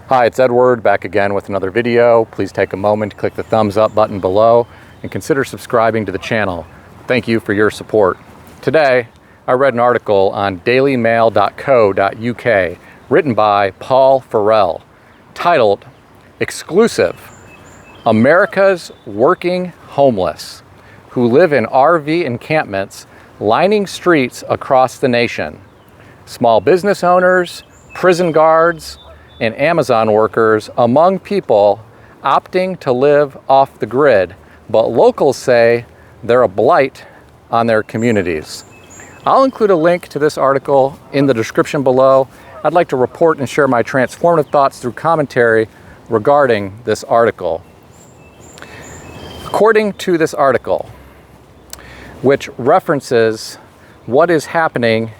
Hi, it's Edward, back again with another video. Please take a moment to click the thumbs up button below and consider subscribing to the channel. Thank you for your support. Today, I read an article on dailymail.co.uk written by Paul Farrell, titled, "Exclusive, America's Working Homeless, who live in RV encampments lining streets across the nation. Small business owners, prison guards, and Amazon workers among people opting to live off the grid, but locals say they're a blight on their communities." I'll include a link to this article in the description below. I'd like to report and share my transformative thoughts through commentary regarding this article. According to this article, which references what is happening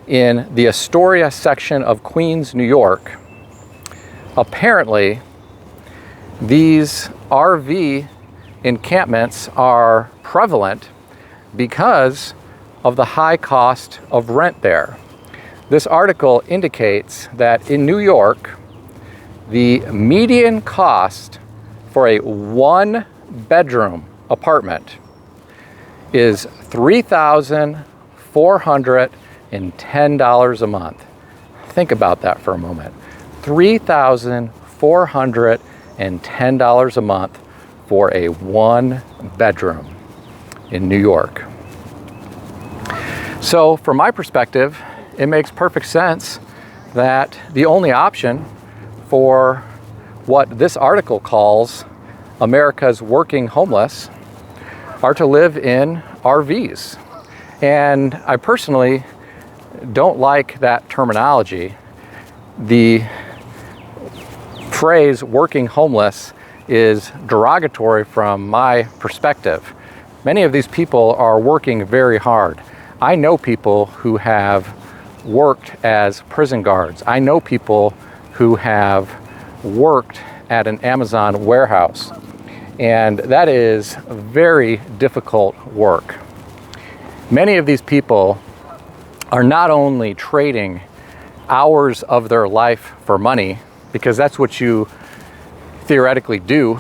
in the Astoria section of Queens, New York, apparently these RV encampments are prevalent because of the high cost of rent there. This article indicates that in New York, the median cost for a one-bedroom apartment is $3,410 a month. Think about that for a moment. $3,410 a month for a one bedroom in New York. So from my perspective, it makes perfect sense that the only option for what this article calls America's working homeless are to live in RVs. And I personally don't like that terminology. The phrase working homeless is derogatory from my perspective. Many of these people are working very hard. I know people who have worked as prison guards. I know people who have worked at an Amazon warehouse, and that is very difficult work. Many of these people are not only trading hours of their life for money, because that's what you theoretically do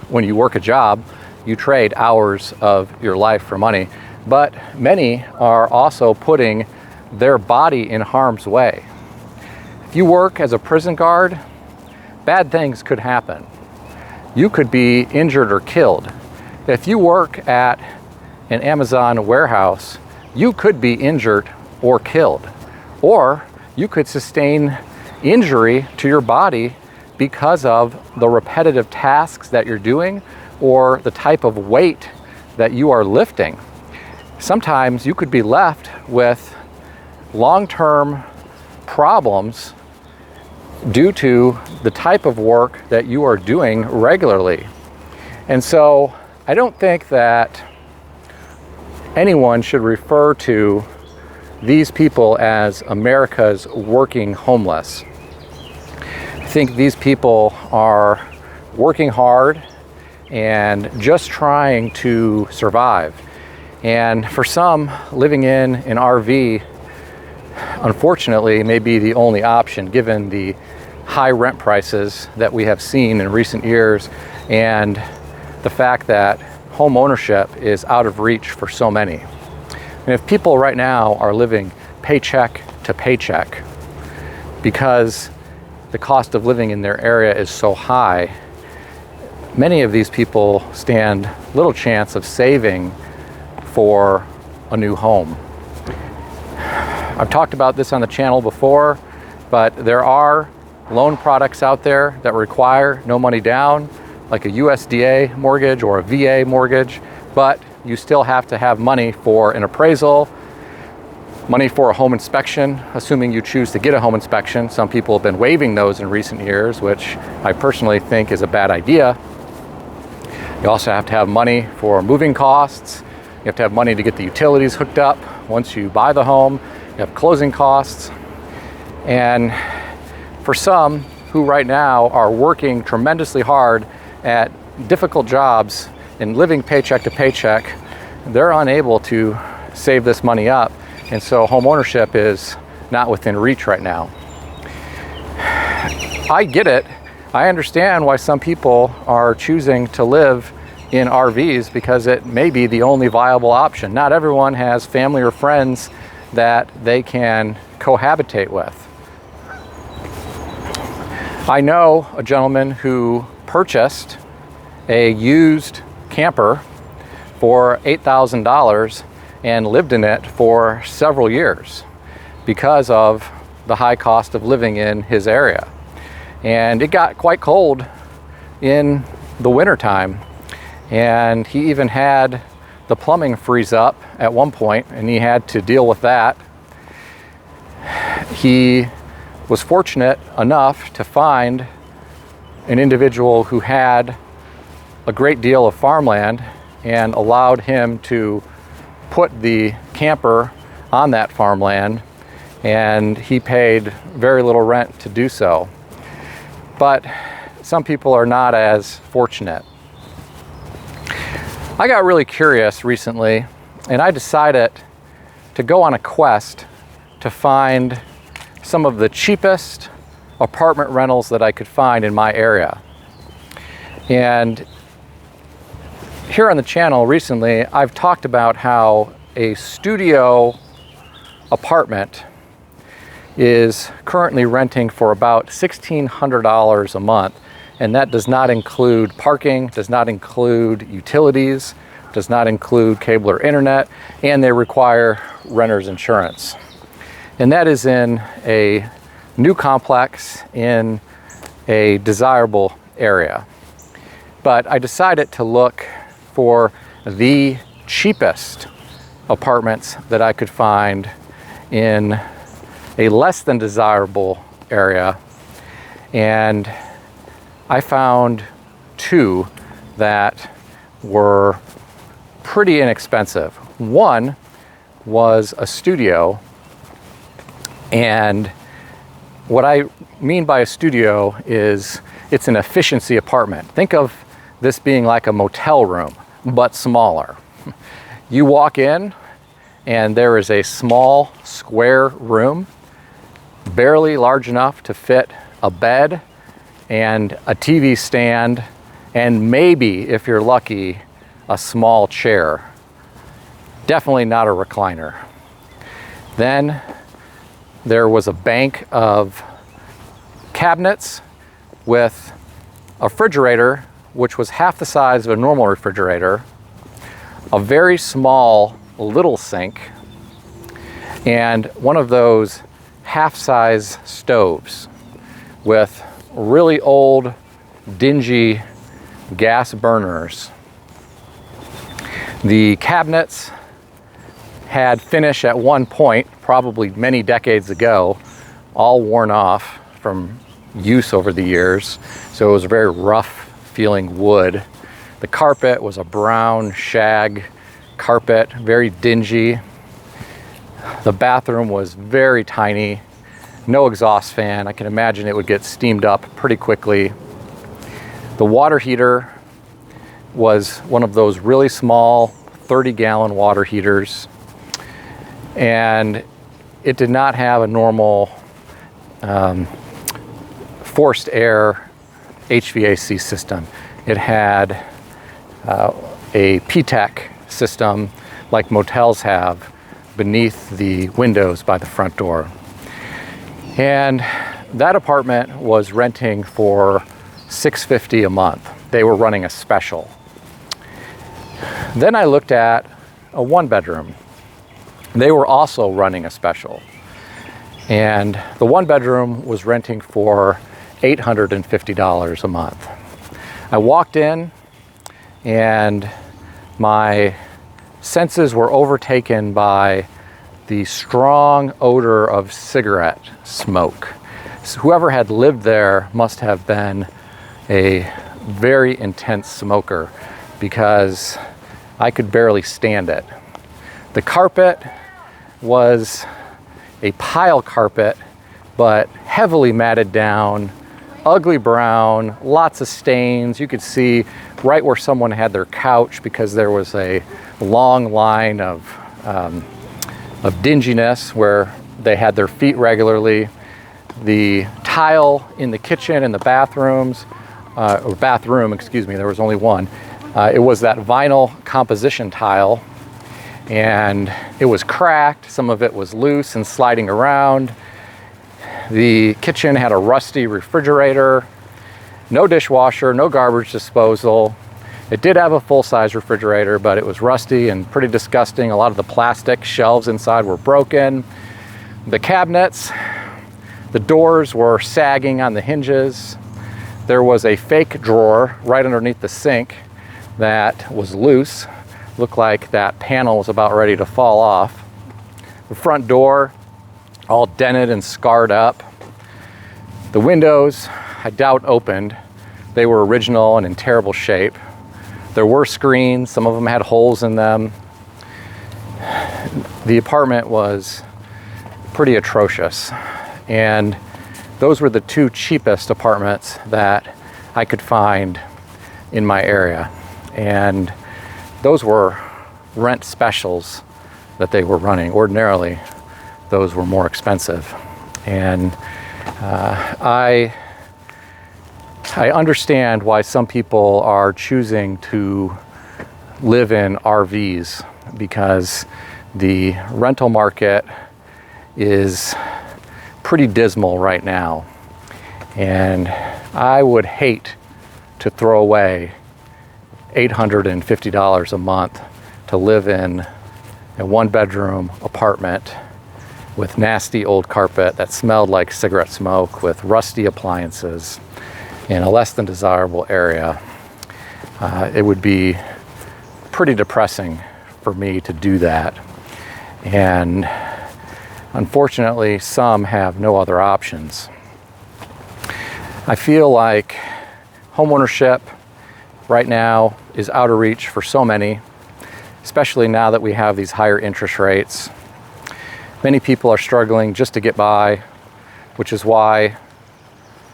when you work a job. You trade hours of your life for money, but many are also putting their body in harm's way. If you work as a prison guard, bad things could happen. You could be injured or killed. If you work at an Amazon warehouse, you could be injured or killed, or you could sustain injury to your body because of the repetitive tasks that you're doing or the type of weight that you are lifting. Sometimes you could be left with long-term problems due to the type of work that you are doing regularly. And so I don't think that anyone should refer to these people as America's working homeless. I think these people are working hard and just trying to survive. And for some, living in an RV, unfortunately, may be the only option given the high rent prices that we have seen in recent years and the fact that home ownership is out of reach for so many. And if people right now are living paycheck to paycheck because the cost of living in their area is so high, many of these people stand little chance of saving for a new home. I've talked about this on the channel before, but there are loan products out there that require no money down, like a USDA mortgage or a VA mortgage, but you still have to have money for an appraisal, money for a home inspection, assuming you choose to get a home inspection. Some people have been waiving those in recent years, which I personally think is a bad idea. You also have to have money for moving costs. You have to have money to get the utilities hooked up once you buy the home. You have closing costs. And for some who right now are working tremendously hard at difficult jobs and living paycheck to paycheck, they're unable to save this money up. And so home ownership is not within reach right now. I get it I understand why some people are choosing to live in RVs because it may be the only viable option. Not everyone has family or friends that they can cohabitate with. I know a gentleman who purchased a used camper for $8,000 and lived in it for several years because of the high cost of living in his area. And it got quite cold in the wintertime, and he even had the plumbing freeze up at one point, and he had to deal with that. He was fortunate enough to find an individual who had a great deal of farmland and allowed him to put the camper on that farmland, and he paid very little rent to do so. But some people are not as fortunate. I got really curious recently, and I decided to go on a quest to find some of the cheapest apartment rentals that I could find in my area. And here on the channel recently, I've talked about how a studio apartment is currently renting for about $1,600 a month, and that does not include parking, does not include utilities, does not include cable or internet, and they require renter's insurance. And that is in a new complex in a desirable area. But I decided to look for the cheapest apartments that I could find in a less than desirable area, and I found two that were pretty inexpensive. One was a studio, and what I mean by a studio is it's an efficiency apartment. Think of this being like a motel room, but smaller. You walk in and there is a small square room, barely large enough to fit a bed and a TV stand, and maybe, if you're lucky, a small chair. Definitely not a recliner. Then there was a bank of cabinets with a refrigerator, which was half the size of a normal refrigerator, a very small little sink, and one of those half-size stoves with really old, dingy gas burners. The cabinets had finish at one point, probably many decades ago, all worn off from use over the years, so it was very rough feeling wood. The carpet was a brown shag carpet, very dingy. The bathroom was very tiny, no exhaust fan. I can imagine it would get steamed up pretty quickly. The water heater was one of those really small 30-gallon water heaters, and it did not have a normal forced air HVAC system. It had a P-TEC system like motels have beneath the windows by the front door. And that apartment was renting for $650 a month. They were running a special. Then I looked at a one-bedroom. They were also running a special. And the one-bedroom was renting for $850 a month. I walked in and my senses were overtaken by the strong odor of cigarette smoke. So whoever had lived there must have been a very intense smoker, because I could barely stand it. The carpet was a pile carpet, but heavily matted down, ugly brown, lots of stains. You could see right where someone had their couch because there was a long line of dinginess where they had their feet regularly. The tile in the kitchen and the bathrooms, or bathroom, excuse me, there was only one. It was that vinyl composition tile, and it was cracked. Some of it was loose and sliding around. The kitchen had a rusty refrigerator, no dishwasher, no garbage disposal. It did have a full-size refrigerator, but it was rusty and pretty disgusting. A lot of the plastic shelves inside were broken. The cabinets, the doors were sagging on the hinges. There was a fake drawer right underneath the sink that was loose. Looked like that panel was about ready to fall off. The front door, all dented and scarred up. The windows, I doubt opened. They were original and in terrible shape. There were screens, some of them had holes in them. The apartment was pretty atrocious, and those were the two cheapest apartments that I could find in my area. And those were rent specials that they were running. Ordinarily, those were more expensive. And I understand why some people are choosing to live in RVs, because the rental market is pretty dismal right now. And I would hate to throw away $850 a month to live in a one-bedroom apartment with nasty old carpet that smelled like cigarette smoke, with rusty appliances, in a less than desirable area. It would be pretty depressing for me to do that. And unfortunately, some have no other options. I feel like homeownership right now is out of reach for so many, especially now that we have these higher interest rates. Many people are struggling just to get by, which is why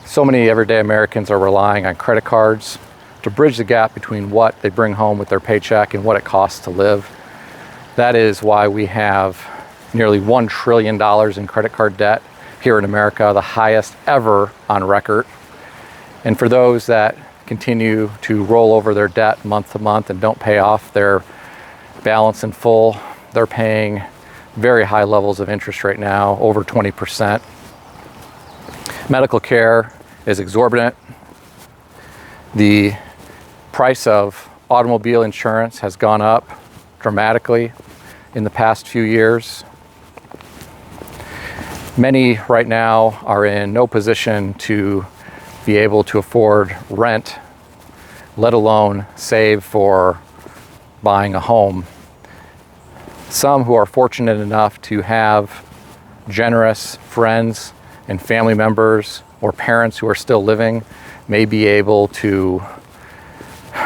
so many everyday Americans are relying on credit cards to bridge the gap between what they bring home with their paycheck and what it costs to live. That is why we have nearly $1 trillion in credit card debt here in America, the highest ever on record. And for those that continue to roll over their debt month to month and don't pay off their balance in full, they're paying very high levels of interest right now, over 20%. Medical care is exorbitant. The price of automobile insurance has gone up dramatically in the past few years. Many right now are in no position to be able to afford rent, let alone save for buying a home. Some who are fortunate enough to have generous friends and family members or parents who are still living may be able to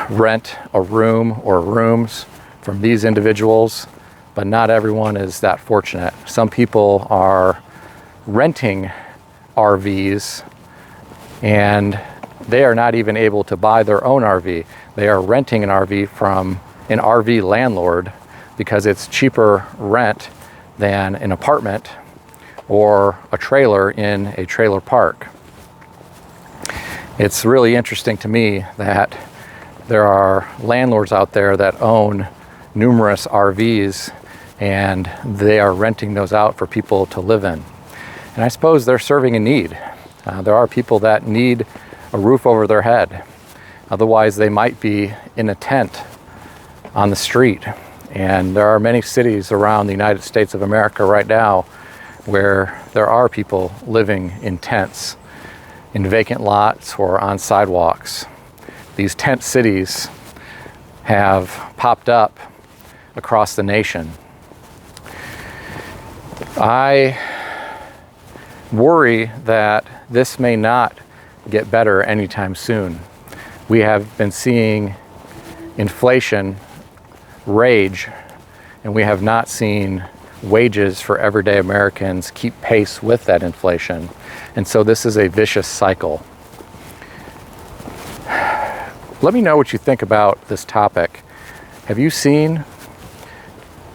rent a room or rooms from these individuals, but not everyone is that fortunate. Some people are renting RVs, and they are not even able to buy their own RV. They are renting an RV from an RV landlord because it's cheaper rent than an apartment or a trailer in a trailer park. It's really interesting to me that there are landlords out there that own numerous RVs, and they are renting those out for people to live in. And I suppose they're serving a need. There are people that need a roof over their head. Otherwise, they might be in a tent on the street. And there are many cities around the United States of America right now where there are people living in tents, in vacant lots or on sidewalks. These tent cities have popped up across the nation. I worry that this may not get better anytime soon. We have been seeing inflation rage, and we have not seen wages for everyday Americans keep pace with that inflation. And so this is a vicious cycle. Let me know what you think about this topic. Have you seen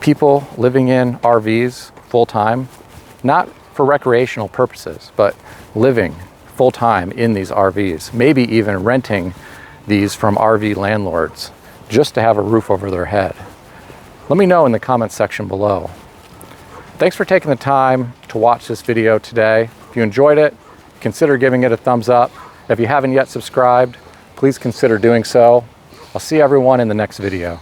people living in RVs full time? Not for recreational purposes, but living full-time in these RVs, maybe even renting these from RV landlords just to have a roof over their head? Let me know in the comments section below. Thanks for taking the time to watch this video today. If you enjoyed it, consider giving it a thumbs up. If you haven't yet subscribed, please consider doing so. I'll see everyone in the next video.